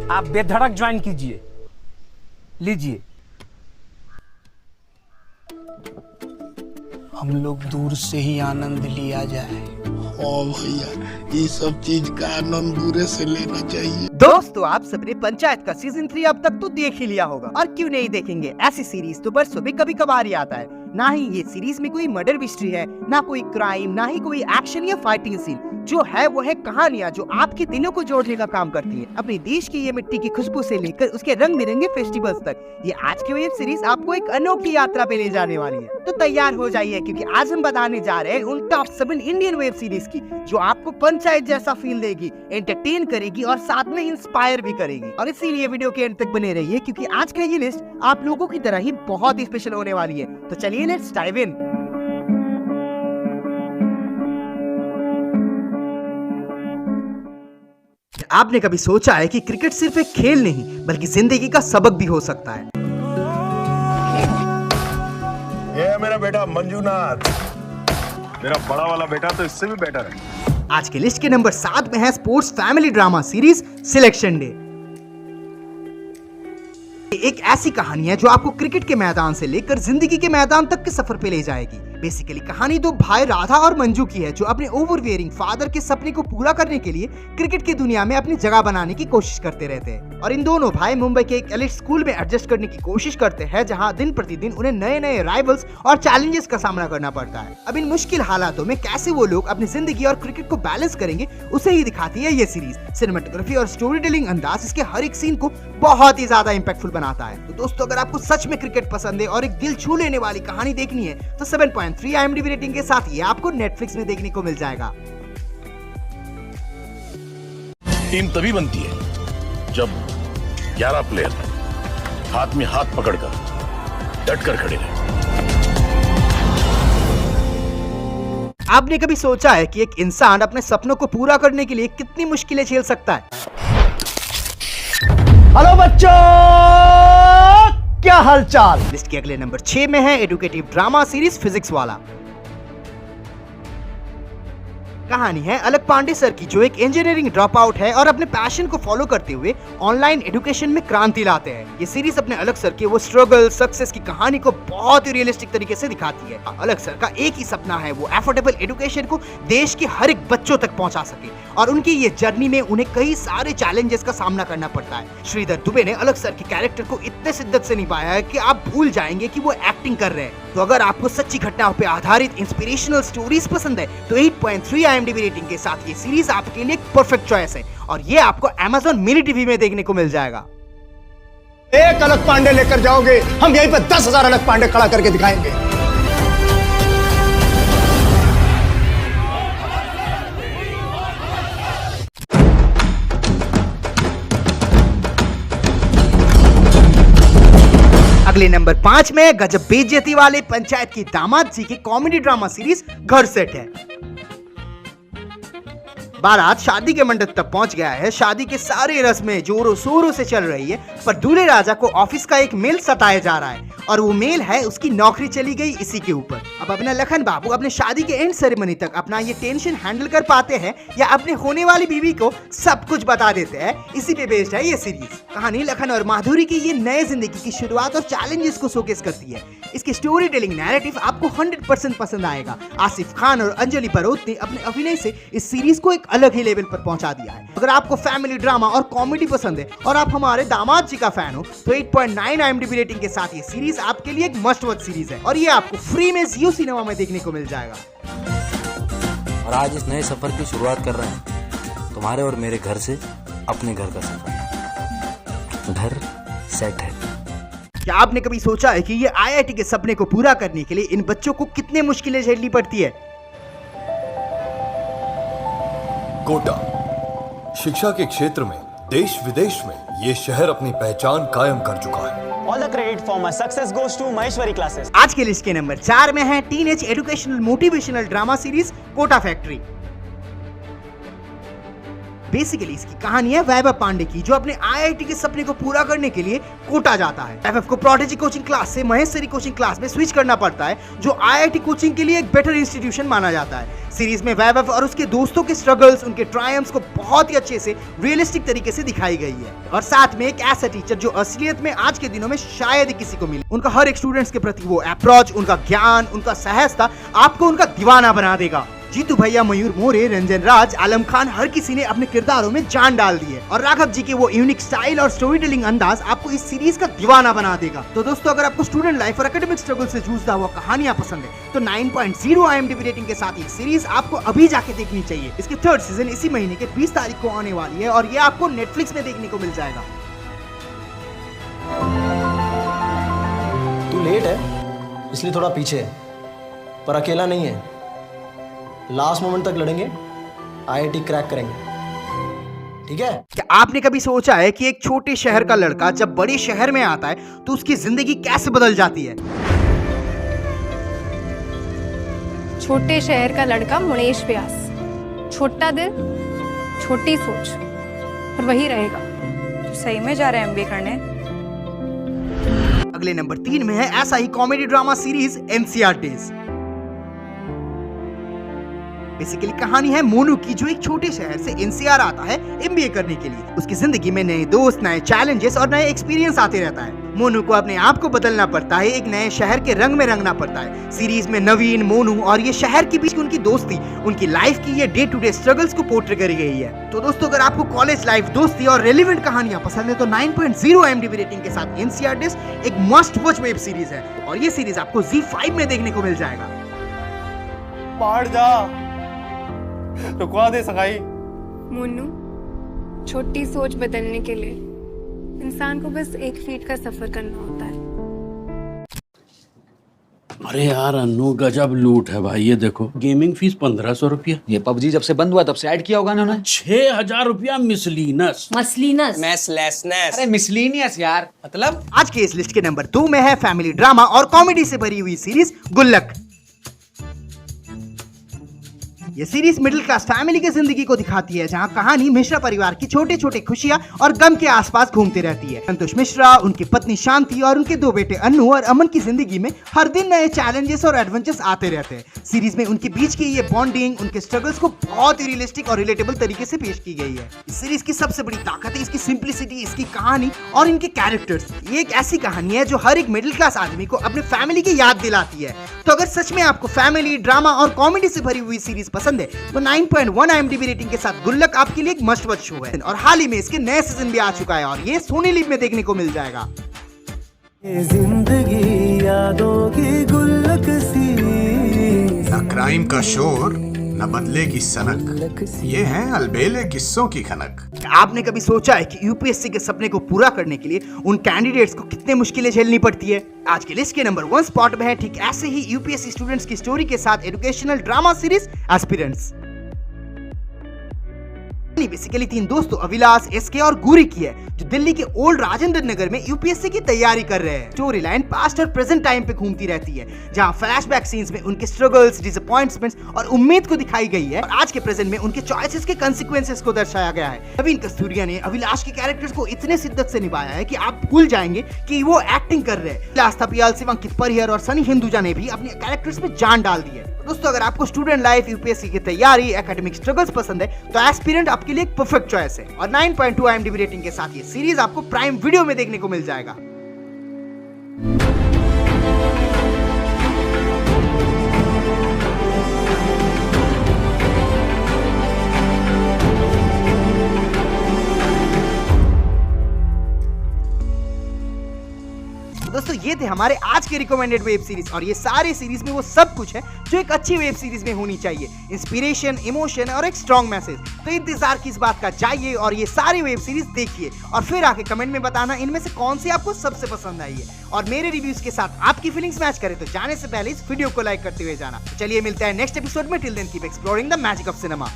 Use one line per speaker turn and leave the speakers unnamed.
आप बेधड़क ज्वाइन कीजिए, लीजिए।
हम लोग दूर से ही आनंद लिया जाए।
ओ भैया, ये सब चीज का आनंद दूर से लेना चाहिए।
दोस्तों, आप सबने पंचायत का सीजन 3 अब तक तो देख ही लिया होगा, और क्यों नहीं देखेंगे। ऐसी सीरीज तो बरसों में कभी कभार ही आता है। ना ही ये सीरीज में कोई मर्डर मिस्ट्री है, ना कोई क्राइम, ना ही कोई एक्शन या फाइटिंग सीन। जो है वो है कहानियाँ जो आपके दिलों को जोड़ने का काम करती हैं। अपने देश की ये मिट्टी की खुशबू से लेकर उसके रंग बिरंगे फेस्टिवल्स तक, ये आज की वेब सीरीज आपको एक अनोखी यात्रा पे ले जाने वाली है। तो तैयार हो जाइए, क्योंकि आज हम बताने जा रहे हैं उन टॉप 7 इंडियन वेब सीरीज की जो आपको पंचायत जैसा फील देगी, एंटरटेन करेगी और साथ में इंस्पायर भी करेगी। और इसीलिए वीडियो के एंड तक बने रहिए, क्योंकि आज का ये लिस्ट आप लोगों की तरह ही बहुत ही स्पेशल होने वाली है। तो चलिए लेट्स डाइव इन। आपने कभी सोचा है कि क्रिकेट सिर्फ एक खेल नहीं बल्कि जिंदगी का सबक भी हो सकता है?
ये मेरा बेटा मंजूनाथ, मेरा बड़ा वाला बेटा तो इससे भी बेटर है।
आज के लिस्ट के नंबर 7 में है sports family drama series selection day. एक ऐसी कहानी है जो आपको क्रिकेट के मैदान से लेकर जिंदगी के मैदान तक के सफर पे ले जाएगी। बेसिकली कहानी दो भाई राधा और मंजू की है, जो अपने ओवरवेयरिंग फादर के सपने को पूरा करने के लिए क्रिकेट की दुनिया में अपनी जगह बनाने की कोशिश करते रहते हैं। और इन दोनों भाई मुंबई के एक एलिट स्कूल में एडजस्ट करने की कोशिश करते हैं, जहां दिन प्रतिदिन उन्हें नए नए राइवल्स और चैलेंजेस का सामना करना पड़ता है। अब इन मुश्किल हालातों में कैसे वो लोग अपनी जिंदगी और क्रिकेट को बैलेंस करेंगे, उसे ही दिखाती है ये सीरीज। सिनेमेटोग्राफी और स्टोरी टेलिंग अंदाज इसके हर एक सीन को बहुत ही ज्यादा इंपैक्टफुल बनाता है। तो दोस्तों, अगर आपको सच में क्रिकेट पसंद है और एक दिल छू लेने वाली कहानी देखनी है, तो 7.3 IMDb रेटिंग के साथ ये आपको नेटफ्लिक्स में देखने को मिल जाएगा।
टीम तभी बनती है जब 11 प्लेयर हाथ में हाथ पकड़कर डटकर खड़े रहे।
आपने कभी सोचा है कि एक इंसान अपने सपनों को पूरा करने के लिए कितनी मुश्किलें झेल सकता है?
हेलो बच्चों, क्या हालचाल।
लिस्ट के अगले नंबर 6 में है एडुकेटिव ड्रामा सीरीज फिजिक्स वाला। कहानी है अलक पांडे सर की, जो एक इंजीनियरिंग ड्रॉप आउट है और अपने पैशन को फॉलो करते हुए ऑनलाइन एजुकेशन में क्रांति लाते हैं। ये सीरीज अपने अलक सर के वो स्ट्रगल सक्सेस की कहानी को बहुत ही रियलिस्टिक तरीके से दिखाती है। अलक सर का एक ही सपना है, वो अफोर्डेबल एजुकेशन को देश के हर एक बच्चों तक पहुंचा सके, और उनकी ये जर्नी में उन्हें कई सारे चैलेंजेस का सामना करना पड़ता है। श्रीधर दुबे ने अलक सर के कैरेक्टर को इतने शिद्दत से निभाया है कि आप भूल जाएंगे कि वो एक्टिंग कर रहे हैं। तो अगर आपको सच्ची घटनाओं पे आधारित इंस्पिरेशनल स्टोरीज पसंद है, तो 8.3 IMDb रेटिंग के साथ ये सीरीज आपके लिए एक परफेक्ट चॉइस है, और ये आपको Amazon मिनी टीवी में देखने को मिल जाएगा।
एक अलग पांडे लेकर जाओगे, हम यहीं पर 10,000 अलग पांडे खड़ा करके दिखाएंगे।
अगले नंबर 5 में गजब बेइज्जती वाले पंचायत की दामाद जी की कॉमेडी ड्रामा सीरीज घर सेट है। बारात शादी के मंडप तक पहुंच गया है। शादी के सारे रस्में जोरों शोरों से चल रही है, पर दूल्हे राजा को ऑफिस का एक मेल सताया जा रहा है, और वो मेल है उसकी नौकरी चली गई इसी के ऊपर। अब अपना लखन बाबू अपने शादी के एंड सेरेमनी तक अपना ये टेंशन हैंडल कर पाते हैं या अपने होने वाली बीवी को सब कुछ बता देते हैं, इसी पे बेस्ड है ये सीरीज। कहानी लखन और माधुरी की ये नए जिंदगी की शुरुआत और चैलेंजेस को शोकेस करती है। इसकी स्टोरी टेलिंग नैरेटिव आपको 100% पसंद आएगा। आसिफ खान और अंजलि परोत ने अपने अभिनय से इस सीरीज को एक अलग ही लेवल पर पहुंचा दिया है। अगर आपको फैमिली ड्रामा और कॉमेडी पसंद है और आप हमारे दामाद जी का फैन हो, तो 8.9 IMDb रेटिंग के साथ ये सीरीज आपके लिए एक मस्ट वॉच सीरीज है, और ये आपको फ्री में जियो सिनेमा में देखने को मिल जाएगा।
और आज इस नए सफर की शुरुआत कर रहे हैं, तुम्हारे और मेरे घर से अपने घर का सफर। घर सेट है।
क्या आपने कभी सोचा है कि ये IIT के सपने को पूरा करने के लिए इन बच्चों को कितने मुश्किलें झेलनी पड़ती है?
कोटा शिक्षा के क्षेत्र में देश विदेश में ये शहर अपनी पहचान कायम कर चुका है।
All the credit for my success goes to Maheshwari classes.
आज के लिस्ट के नंबर 4 में है teenage educational motivational drama series Kota factory. Basically इसकी कहानी है वैभव पांडे की, जो अपने IIT के सपने को पूरा करने के लिए कोटा जाता है। वैभव को प्रोडिजी कोचिंग क्लास से महेश्वरी कोचिंग क्लास में स्विच करना पड़ता है, जो IIT कोचिंग के लिए एक बेटर इंस्टीट्यूशन माना जाता है। सीरीज में वैभव और उसके दोस्तों के स्ट्रगल्स, उनके ट्रायम्फ्स को बहुत ही अच्छे से रियलिस्टिक तरीके से दिखाई गई है, और साथ में एक ऐसा टीचर जो असलियत में आज के दिनों में शायद ही किसी को मिले। उनका हर एक स्टूडेंट्स के प्रति वो अप्रोच, उनका ज्ञान, उनका सहजता आपको उनका दीवाना बना देगा। जीतू भैया, मयूर मोरे, रंजन राज, आलम खान, हर किसी ने अपने किरदारों में जान डाल दी है, और राघव जी के वो यूनिक स्टाइल और स्टोरी टेलिंग अंदाज आपको इस सीरीज का दीवाना बना देगा। तो दोस्तों, अगर आपको स्टूडेंट लाइफ और एकेडमिक स्ट्रगल से जूझता हुआ कहानियां पसंद है तो 9.0 IMDb रेटिंग के साथ ये सीरीज आपको अभी जाके देखनी चाहिए। इसकी 3rd सीजन इसी महीने के 20 तारीख को आने वाली है, और ये आपको नेटफ्लिक्स में देखने को मिल जाएगा।
तू लेट है इसलिए थोड़ा पीछे है, पर अकेला नहीं है। लास्ट मोमेंट तक लड़ेंगे, IIT क्रैक करेंगे, ठीक है?
क्या आपने कभी सोचा है कि एक छोटे शहर का लड़का जब बड़े शहर में आता है तो उसकी जिंदगी कैसे बदल जाती है?
छोटे शहर का लड़का मुनेश व्यास, छोटा दिल, छोटी सोच, और वही रहेगा।
सही में जा रहे हैं MBA करने?
अगले नंबर 3 में है ऐसा ही comedy drama series NCR days. Basically कहानी है मोनू की, जो एक छोटे शहर से NCR आता है MBA करने के लिए। उसकी जिंदगी में नए दोस्त, नए चैलेंजेस और नए एक्सपीरियंस आते रहता है। मोनू को अपने आप को बदलना पड़ता है, एक नए शहर के रंग में रंगना पड़ता है। सीरीज में नवीन, मोनू और ये शहर के बीच उनकी दोस्ती, उनकी लाइफ की ये डे टू डे स्ट्रगल्स को पोर्ट्रे करी गई है। तो दोस्तों, अगर आपको कॉलेज लाइफ, दोस्ती और रेलेवेंट कहानियां पसंद है तो 9.0 IMDb रेटिंग के साथ NCR डेज एक मस्ट वॉच वेब सीरीज है, और ये सीरीज आपको ZEE5 में देखने को मिल जाएगा।
बाहर जा, रुकवा दे सगाई।
मुन्नू, छोटी सोच बदलने के लिए इंसान को बस 1 फीट का सफर करना होता है।
अरे यार अन्नू, गजब लूट है भाई। ये देखो, गेमिंग फीस 1500 रुपया।
ये PUBG जब से बंद हुआ तब से ऐड किया होगा इन्होंने।
6000 रुपया मिसलीनस।
अरे
मिसलीनियस यार, मतलब।
आज के इस लिस्ट के नंबर 2 में है फैमिली ड्रामा और कॉमेडी से भरी हुई सीरीज गुल्लक। ये सीरीज मिडिल क्लास फैमिली की जिंदगी को दिखाती है, जहां कहानी मिश्रा परिवार की छोटे छोटे खुशियां और गम के आसपास घूमती रहती है। संतोष मिश्रा, उनकी पत्नी शांति और उनके 2 बेटे अन्नू और अमन की जिंदगी में हर दिन नए चैलेंजेस और एडवेंचर्स आते रहते हैं। सीरीज में उनके बीच की ये बॉन्डिंग, उनके स्ट्रगल्स को बहुत ही रियलिस्टिक और रिलेटेबल तरीके से पेश की गई है। इस सीरीज की सबसे बड़ी ताकत है इसकी सिंप्लिसिटी, इसकी कहानी और इनके कैरेक्टर्स। ये एक ऐसी कहानी है जो हर एक मिडिल क्लास आदमी को अपने फैमिली की याद दिलाती है। तो अगर सच में आपको फैमिली, ड्रामा और कॉमेडी से भरी हुई सीरीज पसंद है तो 9.1 IMDb रेटिंग के साथ गुल्लक आपके लिए एक मस्ट वॉच शो है, और हाल ही में इसके नए सीजन भी आ चुका है, और ये सोनी लिव में देखने को मिल जाएगा।
जिंदगी यादों की गुल्लक सी,
न क्राइम का शोर, न बदले की सनक, ये है अलबेले किस्सों की खनक।
आपने कभी सोचा है कि यूपीएससी के सपने को पूरा करने के लिए उन कैंडिडेट्स को कितने मुश्किलें झेलनी पड़ती है? आज के लिस्ट के नंबर 1 स्पॉट में है ठीक ऐसे ही यूपीएससी स्टूडेंट्स की स्टोरी के साथ educational drama series aspirants. Basically 3 दोस्तों अविलास, एसके और गुरी की है, जो दिल्ली के ओल्ड राजेंद्र नगर में यूपीएससी की तैयारी कर रहे हैं। स्टोरी लाइन पास्ट और प्रेजेंट टाइम पे घूमती रहती है, जहां फ्लैशबैक सीन्स में उनके स्ट्रगल्स, डिसअपॉइंटमेंट्स और उम्मीद को दिखाई गई है, और आज के प्रेजेंट में उनके चॉइसेस के कंसीक्वेंसेस को दर्शाया गया है। नवीन कस्तूरिया ने अविलास के कैरेक्टर्स को इतने शिद्दत से निभाया है कि आप भूल जाएंगे कि वो एक्टिंग कर रहे हैं। लास्ता पियाल, शिवांकित परिहर और सनी हिंदुजा ने भी अपने कैरेक्टर्स में जान डाल दी है। दोस्तों, अगर आपको स्टूडेंट लाइफ, यूपीएससी की तैयारी, एकेडमिक स्ट्रगल्स पसंद है तो एस्पिरेंट आपके लिए एक परफेक्ट चॉइस है, और 9.2 IMDb रेटिंग के साथ ये सीरीज आपको प्राइम वीडियो में देखने को मिल जाएगा। दोस्तों, ये थे हमारे आज के रिकमेंडेड वेब सीरीज, और ये सारे सीरीज में वो सब कुछ है जो एक अच्छी वेब सीरीज में होनी चाहिए। इंस्पिरेशन, इमोशन और एक स्ट्रॉन्ग मैसेज। तो इंतजार किस बात का, जाइए और ये सारी वेब सीरीज देखिए, और फिर आके कमेंट में बताना इनमें से कौन सी आपको सबसे पसंद आई है, और मेरे रिव्यूज के साथ आपकी फीलिंग्स मैच करे तो जाने से पहले इस वीडियो को लाइक करते हुए जाना। तो चलिए मिलते हैं नेक्स्ट एपिसोड में। Till then keep exploring the magic of cinema.